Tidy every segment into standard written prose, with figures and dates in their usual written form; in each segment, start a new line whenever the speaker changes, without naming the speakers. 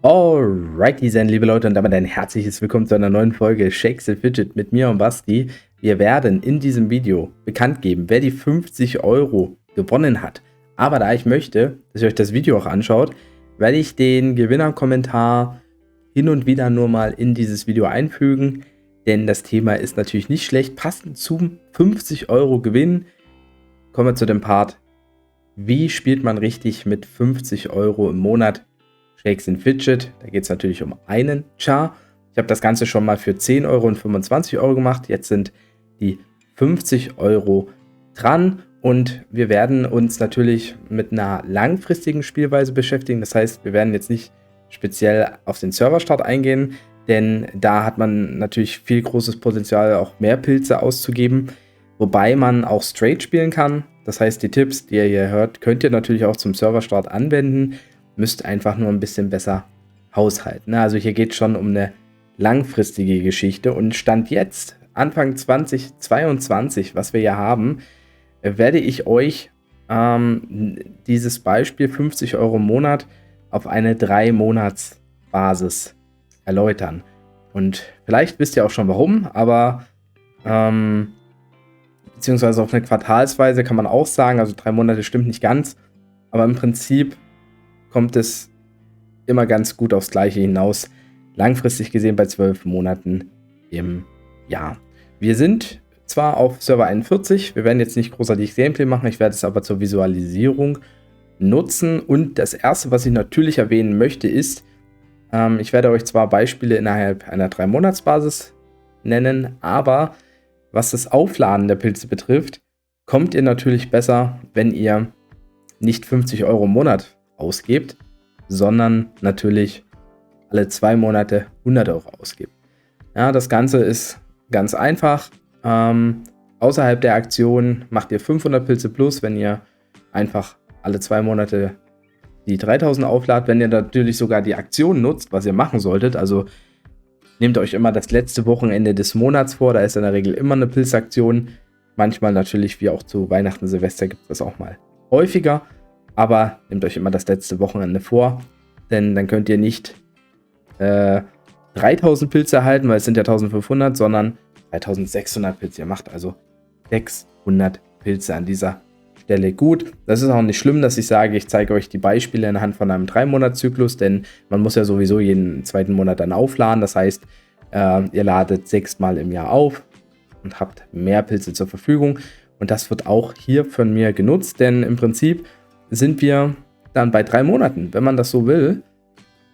Alrighty then, liebe Leute, und damit ein herzliches Willkommen zu einer neuen Folge Shakes and Fidget mit mir und Basti. Wir werden in diesem Video bekannt geben, wer die 50 Euro gewonnen hat. Aber da ich möchte, dass ihr euch das Video auch anschaut, werde ich den Gewinnerkommentar hin und wieder nur mal in dieses Video einfügen, denn das Thema ist natürlich nicht schlecht. Passend zum 50 Euro Gewinn kommen wir zu dem Part, wie spielt man richtig mit 50 Euro im Monat Shakes and Fidget. Da geht es natürlich um einen Char. Ich habe das Ganze schon mal für 10 Euro und 25 Euro gemacht. Jetzt sind die 50 Euro dran und wir werden uns natürlich mit einer langfristigen Spielweise beschäftigen. Das heißt, wir werden jetzt nicht speziell auf den Serverstart eingehen, denn da hat man natürlich viel großes Potenzial, auch mehr Pilze auszugeben, wobei man auch straight spielen kann. Das heißt, die Tipps, die ihr hier hört, könnt ihr natürlich auch zum Serverstart anwenden. Müsst einfach nur ein bisschen besser haushalten. Also hier geht es schon um eine langfristige Geschichte und Stand jetzt, Anfang 2022, was wir hier haben, werde ich euch dieses Beispiel 50 Euro im Monat auf eine 3-Monats-Basis erläutern. Und vielleicht wisst ihr auch schon warum, aber beziehungsweise auf eine Quartalsweise kann man auch sagen, also 3 Monate stimmt nicht ganz, aber im Prinzip kommt es immer ganz gut aufs Gleiche hinaus, langfristig gesehen bei 12 Monaten im Jahr. Wir sind zwar auf Server 41, wir werden jetzt nicht großartig Gameplay machen, ich werde es aber zur Visualisierung nutzen und das erste, was ich natürlich erwähnen möchte, ist, ich werde euch zwar Beispiele innerhalb einer 3-Monats-Basis nennen, aber was das Aufladen der Pilze betrifft, kommt ihr natürlich besser, wenn ihr nicht 50 Euro im Monat ausgebt, sondern natürlich alle 2 Monate 100 Euro ausgibt. Ja, das Ganze ist ganz einfach. Außerhalb der Aktion macht ihr 500 Pilze plus, wenn ihr einfach alle 2 Monate die 3000 aufladet. Wenn ihr natürlich sogar die Aktion nutzt, was ihr machen solltet, also nehmt euch immer das letzte Wochenende des Monats vor, da ist in der Regel immer eine Pilzaktion. Manchmal natürlich, wie auch zu Weihnachten, Silvester, gibt es das auch mal häufiger. Aber nehmt euch immer das letzte Wochenende vor, denn dann könnt ihr nicht 3000 Pilze erhalten, weil es sind ja 1500, sondern 3600 Pilze. Ihr macht also 600 Pilze an dieser Stelle gut. Das ist auch nicht schlimm, dass ich sage, ich zeige euch die Beispiele anhand von einem 3-Monats-Zyklus, denn man muss ja sowieso jeden zweiten Monat dann aufladen. Das heißt, ihr ladet 6 Mal im Jahr auf und habt mehr Pilze zur Verfügung. Und das wird auch hier von mir genutzt, denn im Prinzip sind wir dann bei 3 Monaten, wenn man das so will.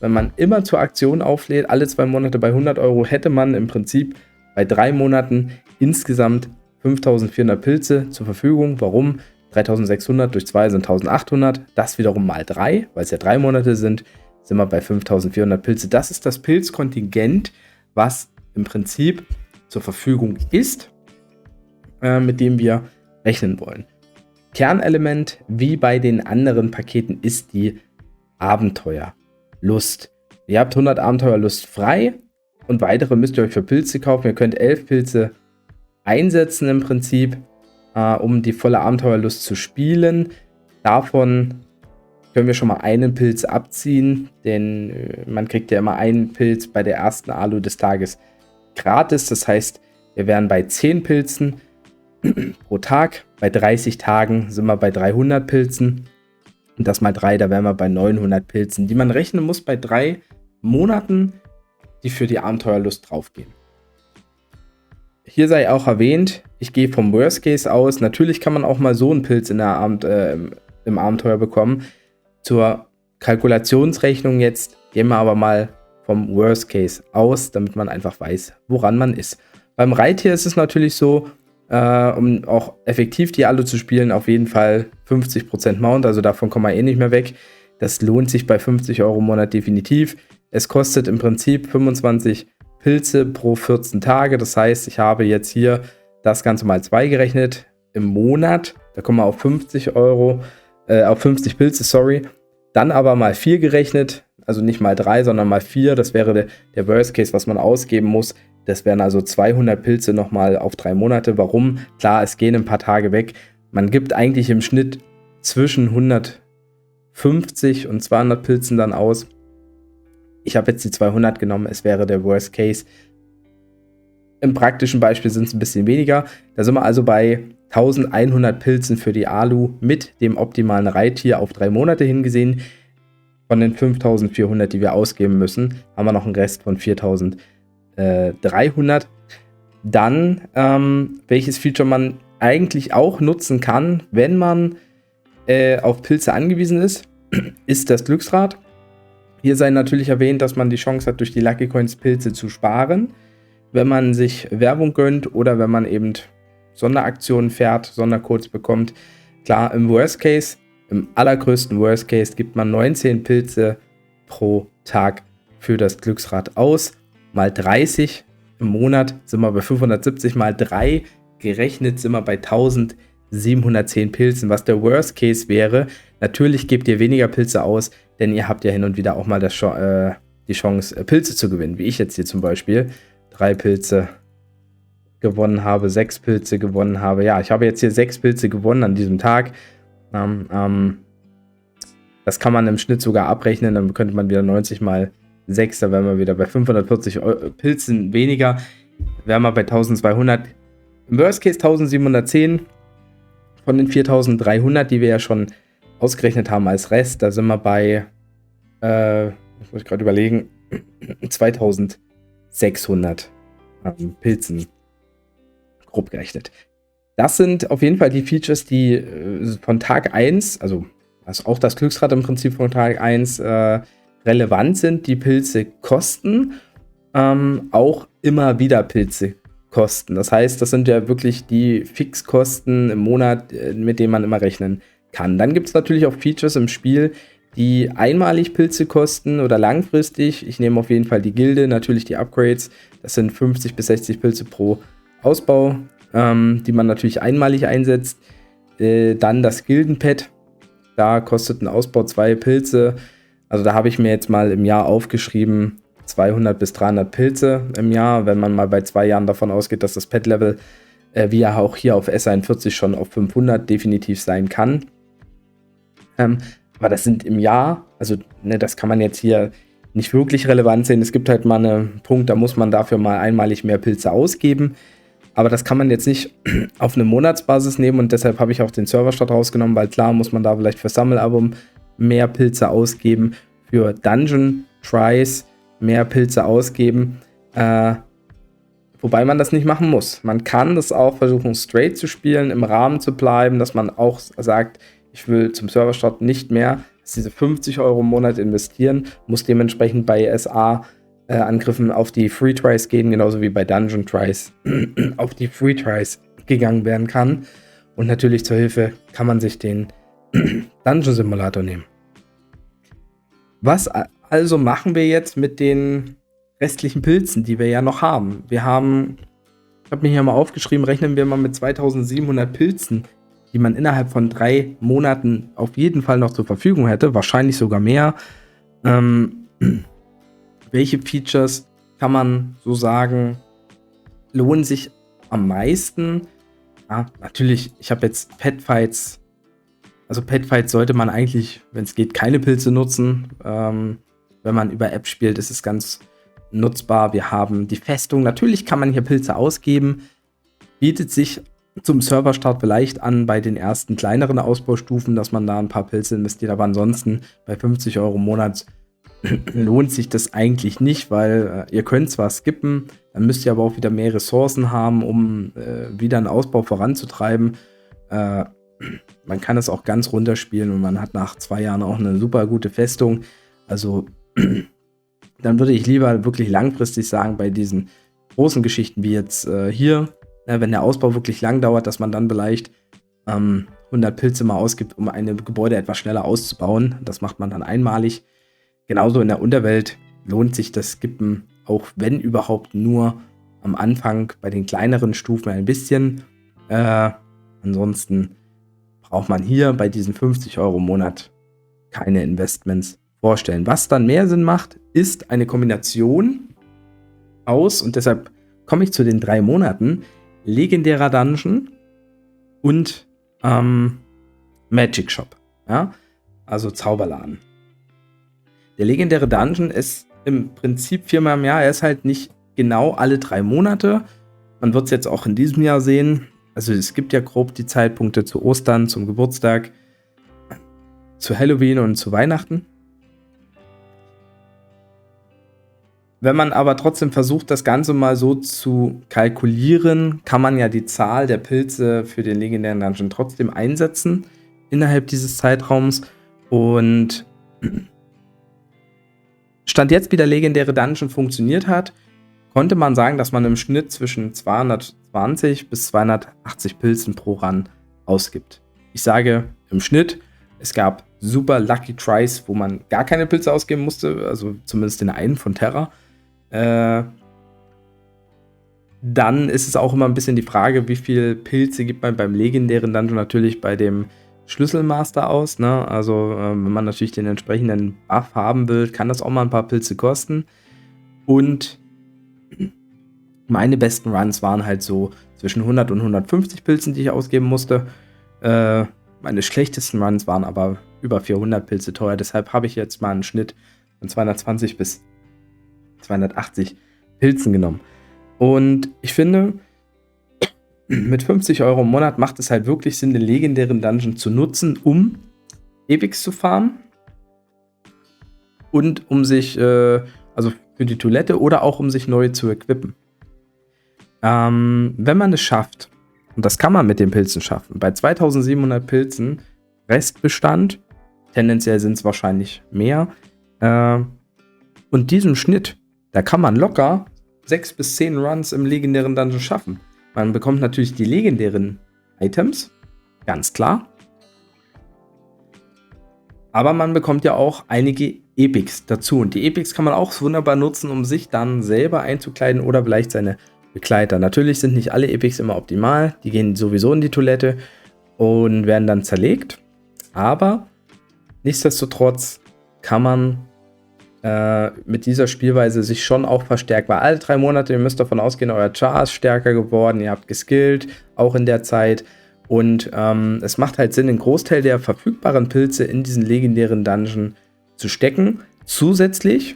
Wenn man immer zur Aktion auflädt, alle 2 Monate bei 100 Euro, hätte man im Prinzip bei 3 Monaten insgesamt 5400 Pilze zur Verfügung. Warum? 3600 durch 2 sind 1800. Das wiederum mal 3, weil es ja 3 Monate sind wir bei 5400 Pilze. Das ist das Pilzkontingent, was im Prinzip zur Verfügung ist, mit dem wir rechnen wollen. Kernelement, wie bei den anderen Paketen, ist die Abenteuerlust. Ihr habt 100 Abenteuerlust frei und weitere müsst ihr euch für Pilze kaufen. Ihr könnt 11 Pilze einsetzen im Prinzip, um die volle Abenteuerlust zu spielen. Davon können wir schon mal einen Pilz abziehen, denn man kriegt ja immer einen Pilz bei der ersten Alu des Tages gratis. Das heißt, wir wären bei 10 Pilzen pro Tag. Bei 30 Tagen sind wir bei 300 Pilzen. Und das mal 3, da wären wir bei 900 Pilzen, die man rechnen muss bei 3 Monaten, die für die Abenteuerlust draufgehen. Hier sei auch erwähnt, ich gehe vom Worst Case aus. Natürlich kann man auch mal so einen Pilz im Abenteuer bekommen. Zur Kalkulationsrechnung jetzt gehen wir aber mal vom Worst Case aus, damit man einfach weiß, woran man ist. Beim Reittier ist es natürlich so, um auch effektiv die Alu zu spielen, auf jeden Fall 50% Mount, also davon kommen wir eh nicht mehr weg. Das lohnt sich bei 50 Euro im Monat definitiv. Es kostet im Prinzip 25 Pilze pro 14 Tage, das heißt, ich habe jetzt hier das Ganze mal 2 gerechnet im Monat, da kommen wir auf 50 Euro, auf 50 Pilze, sorry. Dann aber mal 4 gerechnet, also nicht mal 3, sondern mal 4, das wäre der Worst Case, was man ausgeben muss. Das wären also 200 Pilze nochmal auf 3 Monate. Warum? Klar, es gehen ein paar Tage weg. Man gibt eigentlich im Schnitt zwischen 150 und 200 Pilzen dann aus. Ich habe jetzt die 200 genommen, es wäre der Worst Case. Im praktischen Beispiel sind es ein bisschen weniger. Da sind wir also bei 1100 Pilzen für die Alu mit dem optimalen Reittier auf 3 Monate hingesehen. Von den 5400, die wir ausgeben müssen, haben wir noch einen Rest von 4300. Dann, welches Feature man eigentlich auch nutzen kann, wenn man auf Pilze angewiesen ist, ist das Glücksrad. Hier sei natürlich erwähnt, dass man die Chance hat, durch die Lucky Coins Pilze zu sparen, wenn man sich Werbung gönnt oder wenn man eben Sonderaktionen fährt, Sondercodes bekommt. Klar, im Worst Case, im allergrößten Worst Case, gibt man 19 Pilze pro Tag für das Glücksrad aus. Mal 30 im Monat sind wir bei 570, mal 3 gerechnet sind wir bei 1710 Pilzen, was der Worst Case wäre. Natürlich gebt ihr weniger Pilze aus, denn ihr habt ja hin und wieder auch mal die Chance, Pilze zu gewinnen, wie ich jetzt hier zum Beispiel 3 Pilze gewonnen habe, 6 Pilze gewonnen habe. Ja, ich habe jetzt hier 6 Pilze gewonnen an diesem Tag. Das kann man im Schnitt sogar abrechnen, dann könnte man wieder 90 mal 6, da wären wir wieder bei 540 Pilzen weniger, wären wir bei 1200. Im Worst Case 1710 von den 4300, die wir ja schon ausgerechnet haben als Rest, da sind wir bei, muss ich gerade überlegen, 2600 Pilzen, grob gerechnet. Das sind auf jeden Fall die Features, die von Tag 1, also auch das Glücksrad im Prinzip von Tag 1 relevant sind. Die Pilze kosten, auch immer wieder Pilze kosten. Das heißt, das sind ja wirklich die Fixkosten im Monat, mit denen man immer rechnen kann. Dann gibt es natürlich auch Features im Spiel, die einmalig Pilze kosten oder langfristig. Ich nehme auf jeden Fall die Gilde, natürlich die Upgrades. Das sind 50 bis 60 Pilze pro Ausbau, die man natürlich einmalig einsetzt. Dann das Gildenpad. Da kostet ein Ausbau 2 Pilze. Also da habe ich mir jetzt mal im Jahr aufgeschrieben, 200 bis 300 Pilze im Jahr, wenn man mal bei 2 Jahren davon ausgeht, dass das Pet-Level, wie ja auch hier auf S41 schon auf 500 definitiv sein kann. Aber das sind im Jahr, also das kann man jetzt hier nicht wirklich relevant sehen. Es gibt halt mal einen Punkt, da muss man dafür mal einmalig mehr Pilze ausgeben. Aber das kann man jetzt nicht auf eine Monatsbasis nehmen und deshalb habe ich auch den Serverstart rausgenommen, weil klar muss man da vielleicht für Sammelalbum mehr Pilze ausgeben, für Dungeon Tries mehr Pilze ausgeben, wobei man das nicht machen muss. Man kann das auch versuchen, straight zu spielen, im Rahmen zu bleiben, dass man auch sagt, ich will zum Serverstart nicht mehr als diese 50 € im Monat investieren, muss dementsprechend bei SA-Angriffen auf die Free Tries gehen, genauso wie bei Dungeon Tries auf die Free Tries gegangen werden kann. Und natürlich zur Hilfe kann man sich den Dungeon Simulator nehmen. Was also machen wir jetzt mit den restlichen Pilzen, die wir ja noch haben? Ich habe mir hier mal aufgeschrieben, rechnen wir mal mit 2700 Pilzen, die man innerhalb von 3 Monaten auf jeden Fall noch zur Verfügung hätte, wahrscheinlich sogar mehr. Welche Features kann man so sagen, lohnen sich am meisten? Ja, natürlich, ich habe jetzt Petfights. Also Petfights sollte man eigentlich, wenn es geht, keine Pilze nutzen. Wenn man über App spielt, ist es ganz nutzbar. Wir haben die Festung. Natürlich kann man hier Pilze ausgeben. Bietet sich zum Serverstart vielleicht an bei den ersten kleineren Ausbaustufen, dass man da ein paar Pilze investiert. Aber ansonsten bei 50 € im Monat lohnt sich das eigentlich nicht, weil ihr könnt zwar skippen, dann müsst ihr aber auch wieder mehr Ressourcen haben, um wieder einen Ausbau voranzutreiben. Man kann es auch ganz runterspielen und man hat nach 2 Jahren auch eine super gute Festung. Also dann würde ich lieber wirklich langfristig sagen, bei diesen großen Geschichten wie jetzt hier, wenn der Ausbau wirklich lang dauert, dass man dann vielleicht 100 Pilze mal ausgibt, um ein Gebäude etwas schneller auszubauen. Das macht man dann einmalig. Genauso in der Unterwelt lohnt sich das Skippen, auch wenn überhaupt nur am Anfang bei den kleineren Stufen ein bisschen. Ansonsten braucht man hier bei diesen 50 € im Monat keine Investments vorstellen. Was dann mehr Sinn macht, ist eine Kombination aus, und deshalb komme ich zu den 3 Monaten, legendärer Dungeon und Magic Shop. Ja? Also Zauberladen. Der legendäre Dungeon ist im Prinzip 4-mal im Jahr. Er ist halt nicht genau alle 3 Monate. Man wird es jetzt auch in diesem Jahr sehen. Also es gibt ja grob die Zeitpunkte zu Ostern, zum Geburtstag, zu Halloween und zu Weihnachten. Wenn man aber trotzdem versucht, das Ganze mal so zu kalkulieren, kann man ja die Zahl der Pilze für den legendären Dungeon trotzdem einsetzen innerhalb dieses Zeitraums. Und Stand jetzt, wie der legendäre Dungeon funktioniert hat, konnte man sagen, dass man im Schnitt zwischen 220 bis 280 Pilzen pro Run ausgibt. Ich sage im Schnitt, es gab super Lucky Tries, wo man gar keine Pilze ausgeben musste, also zumindest den einen von Terra. Dann ist es auch immer ein bisschen die Frage, wie viel Pilze gibt man beim legendären Dungeon natürlich bei dem Schlüsselmaster aus, ne? Also wenn man natürlich den entsprechenden Buff haben will, kann das auch mal ein paar Pilze kosten. Und meine besten Runs waren halt so zwischen 100 und 150 Pilzen, die ich ausgeben musste. Meine schlechtesten Runs waren aber über 400 Pilze teuer. Deshalb habe ich jetzt mal einen Schnitt von 220 bis 280 Pilzen genommen. Und ich finde, mit 50 € im Monat macht es halt wirklich Sinn, den legendären Dungeon zu nutzen, um Epics zu farmen und um sich, also für die Toilette oder auch um sich neu zu equippen. Wenn man es schafft, und das kann man mit den Pilzen schaffen, bei 2700 Pilzen Restbestand, tendenziell sind es wahrscheinlich mehr, und diesem Schnitt, da kann man locker 6 bis 10 Runs im legendären Dungeon schaffen. Man bekommt natürlich die legendären Items, ganz klar. Aber man bekommt ja auch einige Epics dazu. Und die Epics kann man auch wunderbar nutzen, um sich dann selber einzukleiden oder vielleicht seine Begleiter. Natürlich sind nicht alle Epics immer optimal. Die gehen sowieso in die Toilette und werden dann zerlegt. Aber nichtsdestotrotz kann man mit dieser Spielweise sich schon auch verstärkt, weil alle 3 Monate, ihr müsst davon ausgehen, euer Char ist stärker geworden, ihr habt geskillt, auch in der Zeit, und es macht halt Sinn, einen Großteil der verfügbaren Pilze in diesen legendären Dungeon zu stecken. Zusätzlich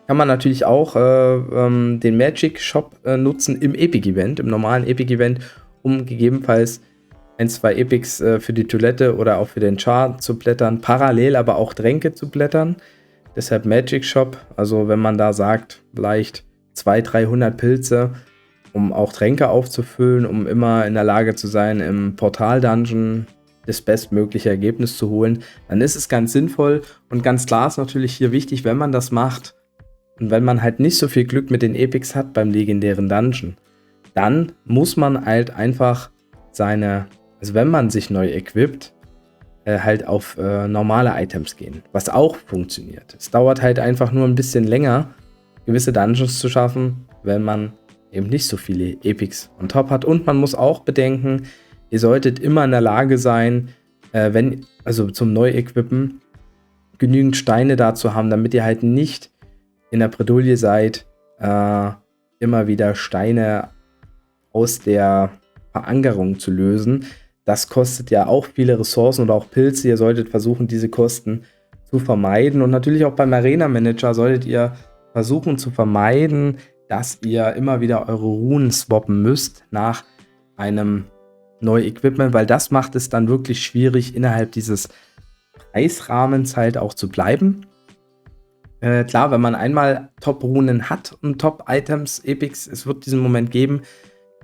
kann man natürlich auch den Magic Shop nutzen im Epic Event, im normalen Epic Event, um gegebenenfalls 1-2 Epics für die Toilette oder auch für den Char zu blättern, parallel aber auch Tränke zu blättern. Deshalb Magic Shop, also wenn man da sagt, vielleicht 200-300 Pilze, um auch Tränke aufzufüllen, um immer in der Lage zu sein, im Portal-Dungeon das bestmögliche Ergebnis zu holen, dann ist es ganz sinnvoll. Und ganz klar ist natürlich hier wichtig, wenn man das macht und wenn man halt nicht so viel Glück mit den Epics hat beim legendären Dungeon, dann muss man halt einfach also wenn man sich neu equipt, halt auf normale Items gehen, was auch funktioniert. Es dauert halt einfach nur ein bisschen länger, gewisse Dungeons zu schaffen, wenn man eben nicht so viele Epics on top hat. Und man muss auch bedenken, ihr solltet immer in der Lage sein, also zum Neu-Equippen, genügend Steine da zu haben, damit ihr halt nicht in der Bredouille seid, immer wieder Steine aus der Verankerung zu lösen. Das kostet ja auch viele Ressourcen oder auch Pilze. Ihr solltet versuchen, diese Kosten zu vermeiden. Und natürlich auch beim Arena Manager solltet ihr versuchen zu vermeiden, dass ihr immer wieder eure Runen swappen müsst nach einem Neu-Equipment, weil das macht es dann wirklich schwierig, innerhalb dieses Preisrahmens halt auch zu bleiben. Klar, wenn man einmal Top-Runen hat und Top-Items, Epics, es wird diesen Moment geben,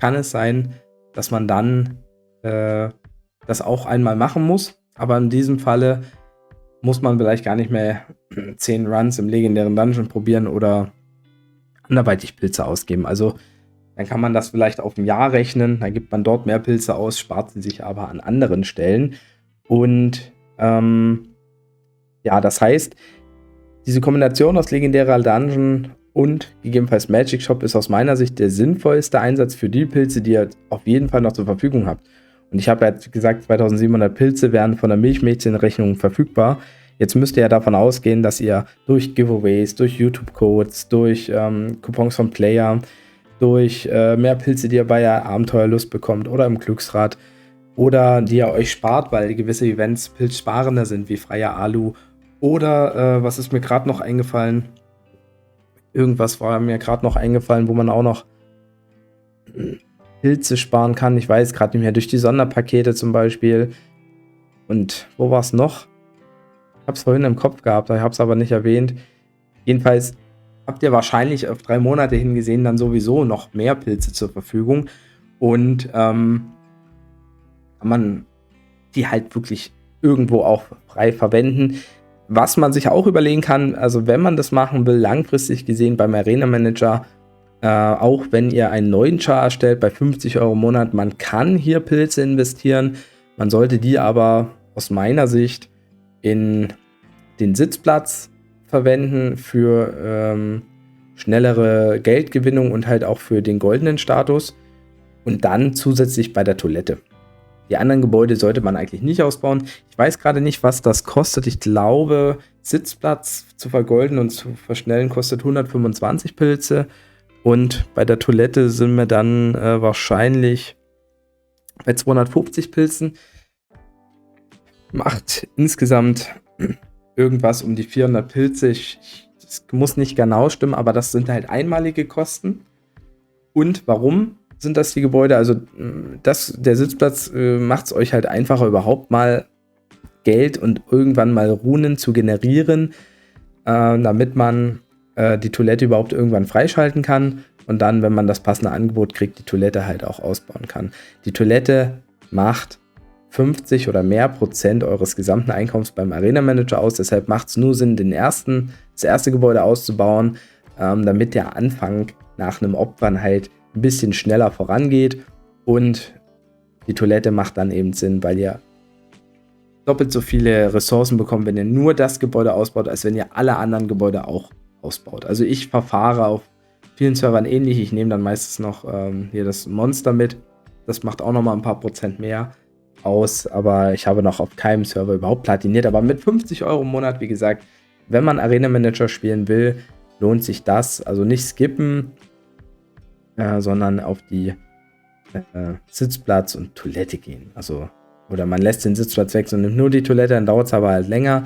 kann es sein, dass man dann das auch einmal machen muss, aber in diesem Falle muss man vielleicht gar nicht mehr 10 Runs im legendären Dungeon probieren oder anderweitig Pilze ausgeben. Also dann kann man das vielleicht auf ein Jahr rechnen, dann gibt man dort mehr Pilze aus, spart sie sich aber an anderen Stellen. Und ja, das heißt, diese Kombination aus legendärer Dungeon und gegebenenfalls Magic Shop ist aus meiner Sicht der sinnvollste Einsatz für die Pilze, die ihr auf jeden Fall noch zur Verfügung habt. Und ich habe ja gesagt, 2700 Pilze wären von der Milchmädchenrechnung verfügbar. Jetzt müsst ihr ja davon ausgehen, dass ihr durch Giveaways, durch YouTube-Codes, durch Coupons von Player, durch mehr Pilze, die ihr bei der Abenteuerlust bekommt oder im Glücksrad oder die ihr euch spart, weil gewisse Events pilzsparender sind, wie freier Alu oder, was ist mir gerade noch eingefallen, Irgendwas war mir gerade noch eingefallen, wo man auch noch Pilze sparen kann. Ich weiß gerade nicht mehr, durch die Sonderpakete zum Beispiel. Und wo war es noch? Ich habe es vorhin im Kopf gehabt, ich habe es aber nicht erwähnt. Jedenfalls habt ihr wahrscheinlich auf 3 Monate hingesehen dann sowieso noch mehr Pilze zur Verfügung. Und kann man die halt wirklich irgendwo auch frei verwenden. Was man sich auch überlegen kann, also wenn man das machen will, langfristig gesehen beim Arena Manager, auch wenn ihr einen neuen Char erstellt bei 50 € im Monat, man kann hier Pilze investieren. Man sollte die aber aus meiner Sicht in den Sitzplatz verwenden für schnellere Geldgewinnung und halt auch für den goldenen Status und dann zusätzlich bei der Toilette. Die anderen Gebäude sollte man eigentlich nicht ausbauen. Ich weiß gerade nicht, was das kostet. Ich glaube, Sitzplatz zu vergolden und zu verschnellen kostet 125 Pilze. Und bei der Toilette sind wir dann wahrscheinlich bei 250 Pilzen. Macht insgesamt irgendwas um die 400 Pilze. Das muss nicht genau stimmen, aber das sind halt einmalige Kosten. Und warum sind das die Gebäude? Also der Sitzplatz macht es euch halt einfacher, überhaupt mal Geld und irgendwann mal Runen zu generieren, damit man die Toilette überhaupt irgendwann freischalten kann und dann, wenn man das passende Angebot kriegt, die Toilette halt auch ausbauen kann. Die Toilette macht 50 oder mehr Prozent eures gesamten Einkommens beim Arena Manager aus. Deshalb macht es nur Sinn, das erste Gebäude auszubauen, damit der Anfang nach einem Opfern halt ein bisschen schneller vorangeht. Und die Toilette macht dann eben Sinn, weil ihr doppelt so viele Ressourcen bekommt, wenn ihr nur das Gebäude ausbaut, als wenn ihr alle anderen Gebäude auch ausbaut. Also ich verfahre auf vielen Servern ähnlich. Ich nehme dann meistens noch hier das Monster mit. Das macht auch nochmal ein paar Prozent mehr aus, aber ich habe noch auf keinem Server überhaupt platiniert. Aber mit 50 € im Monat, wie gesagt, wenn man Arena Manager spielen will, lohnt sich das. Also nicht skippen, sondern auf die Sitzplatz und Toilette gehen. Also, oder man lässt den Sitzplatz weg und nimmt nur die Toilette, dann dauert es aber halt länger.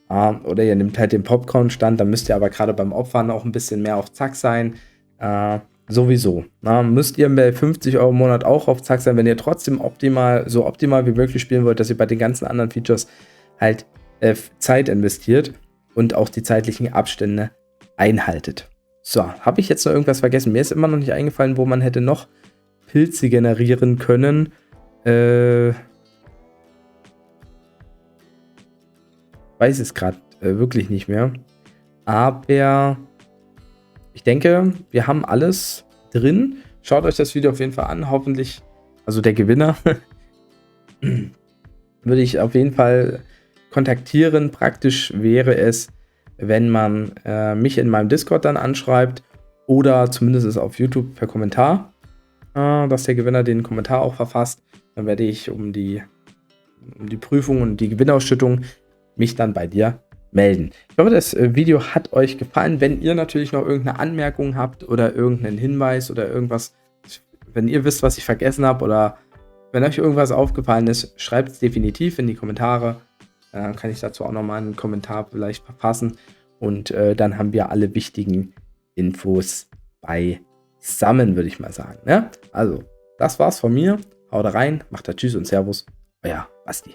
Oder ihr nehmt halt den Popcorn-Stand, dann müsst ihr aber gerade beim Opfern auch ein bisschen mehr auf Zack sein. Sowieso. Müsst ihr bei 50 € im Monat auch auf Zack sein, wenn ihr trotzdem so optimal wie möglich spielen wollt, dass ihr bei den ganzen anderen Features halt Zeit investiert und auch die zeitlichen Abstände einhaltet. So, habe ich jetzt noch irgendwas vergessen? Mir ist immer noch nicht eingefallen, wo man hätte noch Pilze generieren können. Weiß es gerade wirklich nicht mehr. Aber ich denke, wir haben alles drin. Schaut euch das Video auf jeden Fall an. Hoffentlich, also der Gewinner, würde ich auf jeden Fall kontaktieren. Praktisch wäre es, wenn man mich in meinem Discord dann anschreibt oder zumindest auf YouTube per Kommentar, dass der Gewinner den Kommentar auch verfasst. Dann werde ich um die Prüfung und die Gewinnausschüttung mich dann bei dir melden. Ich hoffe, das Video hat euch gefallen. Wenn ihr natürlich noch irgendeine Anmerkung habt oder irgendeinen Hinweis oder irgendwas, wenn ihr wisst, was ich vergessen habe oder wenn euch irgendwas aufgefallen ist, schreibt es definitiv in die Kommentare. Dann kann ich dazu auch nochmal einen Kommentar vielleicht verfassen und dann haben wir alle wichtigen Infos beisammen, würde ich mal sagen. Ja? Also, das war's von mir. Haut rein, macht da Tschüss und Servus. Euer Basti.